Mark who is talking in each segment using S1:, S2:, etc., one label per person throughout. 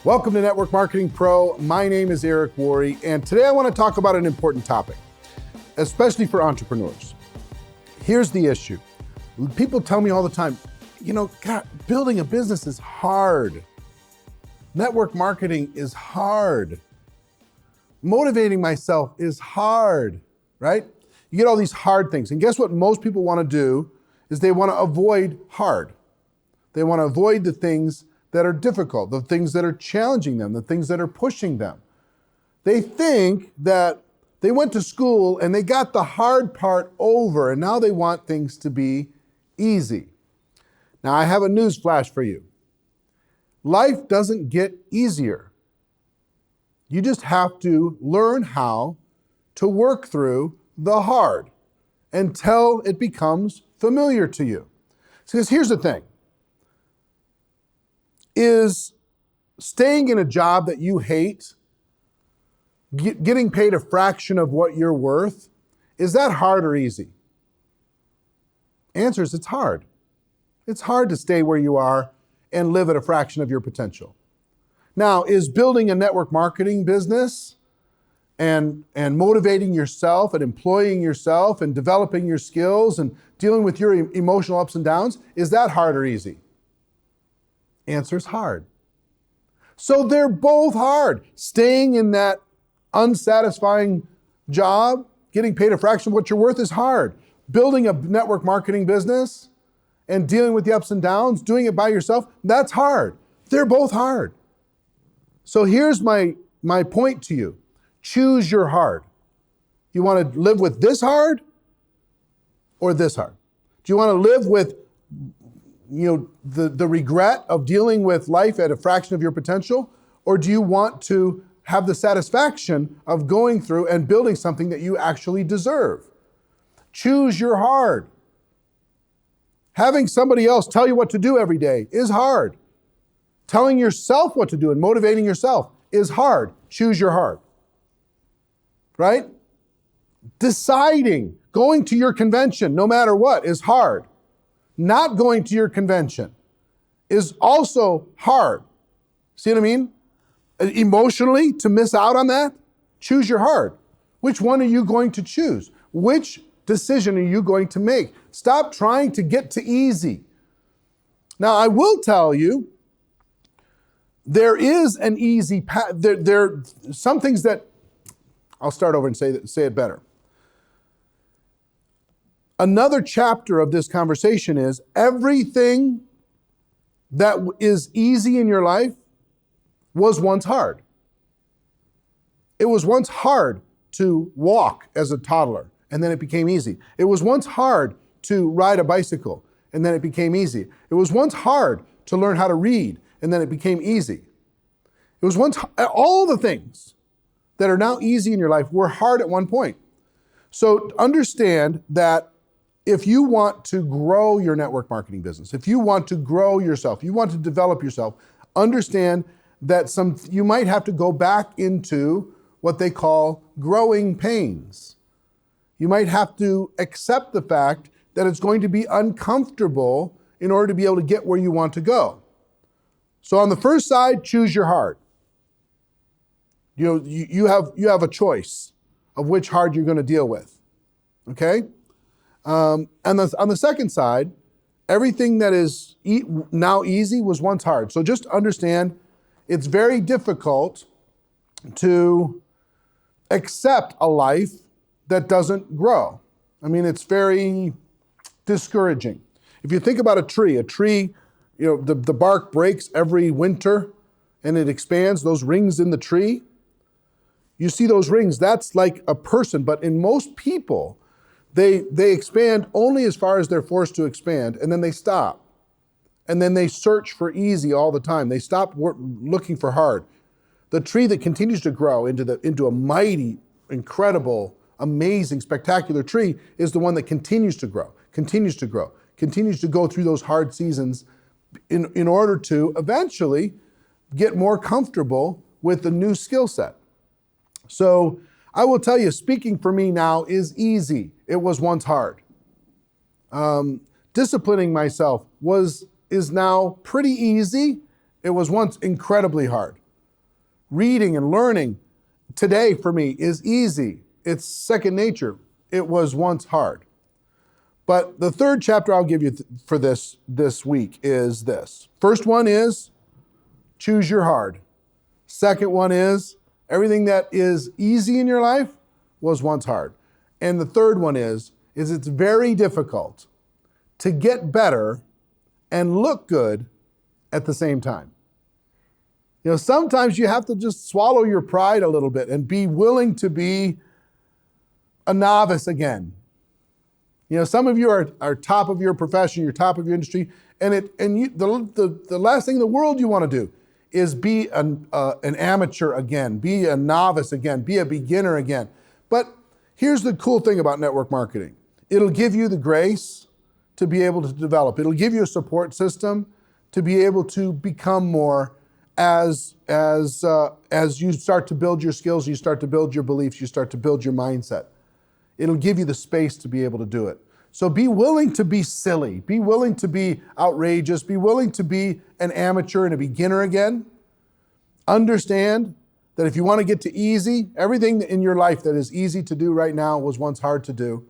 S1: Welcome to Network Marketing Pro. My name is Eric Worre, and today I want to talk about an important topic, especially for entrepreneurs. Here's the issue. People tell me all the time, God, building a business is hard. Network marketing is hard. Motivating myself is hard, right? You get all these hard things. And guess what most people want to do is they want to avoid hard. They want to avoid the things that are difficult, the things that are challenging them, the things that are pushing them. They think that they went to school and they got the hard part over and now they want things to be easy. Now I have a news flash for you. Life doesn't get easier. You just have to learn how to work through the hard until it becomes familiar to you. Because here's the thing. Is staying in a job that you hate, getting paid a fraction of what you're worth, is that hard or easy? Answer is it's hard. It's hard to stay where you are and live at a fraction of your potential. Now, is building a network marketing business and motivating yourself and employing yourself and developing your skills and dealing with your emotional ups and downs, is that hard or easy? Answer is hard. So they're both hard. Staying in that unsatisfying job, getting paid a fraction of what you're worth is hard. Building a network marketing business and dealing with the ups and downs, doing it by yourself, that's hard. They're both hard. So here's my point to you. Choose your hard. You want to live with this hard or this hard? Do you want to live with the regret of dealing with life at a fraction of your potential? Or do you want to have the satisfaction of going through and building something that you actually deserve? Choose your hard. Having somebody else tell you what to do every day is hard. Telling yourself what to do and motivating yourself is hard. Choose your hard. Right? Deciding, going to your convention no matter what is hard. Not going to your convention is also hard. See what I mean? Emotionally, to miss out on that, choose your hard. Which one are you going to choose? Which decision are you going to make? Stop trying to get to easy. Now, I will tell you, there is an easy path. There are some things that, I'll start over and say it better. Another chapter of this conversation is everything that is easy in your life was once hard. It was once hard to walk as a toddler, and then it became easy. It was once hard to ride a bicycle, and then it became easy. It was once hard to learn how to read, and then it became easy. It was once, all the things that are now easy in your life were hard at one point. So understand that if you want to grow your network marketing business, if you want to grow yourself, you want to develop yourself, understand that you might have to go back into what they call growing pains. You might have to accept the fact that it's going to be uncomfortable in order to be able to get where you want to go. So on the first side, choose your hard. You have a choice of which hard you're going to deal with. Okay? And on the second side, everything that is now easy was once hard. So just understand, it's very difficult to accept a life that doesn't grow. I mean, it's very discouraging. If you think about a tree, the bark breaks every winter and it expands, those rings in the tree. You see those rings, that's like a person, but in most people, they expand only as far as they're forced to expand, and then they stop. And then they search for easy all the time. They stop looking for hard. The tree that continues to grow into a mighty, incredible, amazing, spectacular tree is the one that continues to grow, continues to go through those hard seasons in order to eventually get more comfortable with the new skill set. So I will tell you, speaking for me now is easy. It was once hard. Disciplining myself is now pretty easy. It was once incredibly hard. reading and learning today for me is easy. It's second nature. It was once hard. But the third chapter I'll give you for this week is this. First one is choose your hard. Second one is everything that is easy in your life was once hard. And the third one is it's very difficult to get better and look good at the same time. You know, sometimes you have to just swallow your pride a little bit and be willing to be a novice again. You know, some of you are top of your profession, you're top of your industry, the last thing in the world you want to do is be an amateur again, be a novice again, be a beginner again. But here's the cool thing about network marketing. It'll give you the grace to be able to develop. It'll give you a support system to be able to become more as you start to build your skills, you start to build your beliefs, you start to build your mindset. It'll give you the space to be able to do it. So be willing to be silly. Be willing to be outrageous. Be willing to be an amateur and a beginner again. Understand that if you want to get to easy, everything in your life that is easy to do right now was once hard to do.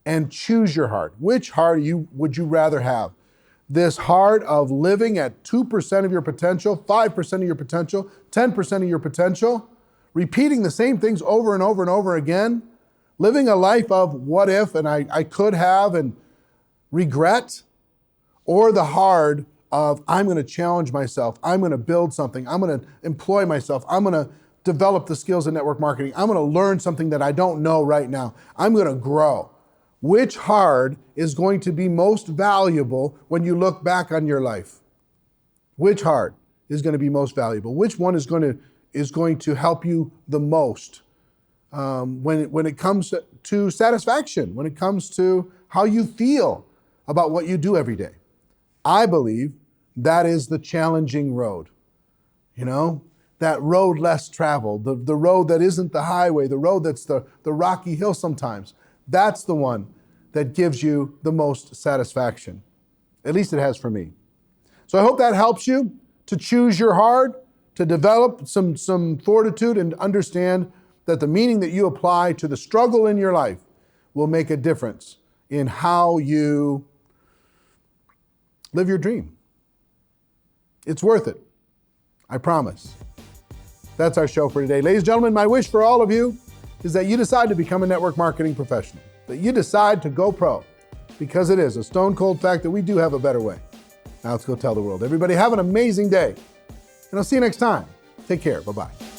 S1: And choose your heart. Which heart would you rather have? This heart of living at 2% of your potential, 5% of your potential, 10% of your potential, repeating the same things over and over and over again, living a life of what if and I could have and regret, or the hard of I'm going to challenge myself, I'm going to build something, I'm going to employ myself, I'm going to develop the skills in network marketing, I'm going to learn something that I don't know right now, I'm going to grow. Which hard is going to be most valuable when you look back on your life? Which hard is going to be most valuable? Which one is going to help you the most when it comes to satisfaction, when it comes to how you feel about what you do every day? I believe that is the challenging road. You know, that road less traveled, the road that isn't the highway, the road that's the rocky hill sometimes. That's the one that gives you the most satisfaction. At least it has for me. So I hope that helps you to choose your hard, to develop some fortitude and understand that the meaning that you apply to the struggle in your life will make a difference in how you live your dream. It's worth it. I promise. That's our show for today. Ladies and gentlemen, my wish for all of you is that you decide to become a network marketing professional, that you decide to go pro, because it is a stone cold fact that we do have a better way. Now let's go tell the world. Everybody have an amazing day, and I'll see you next time. Take care. Bye-bye.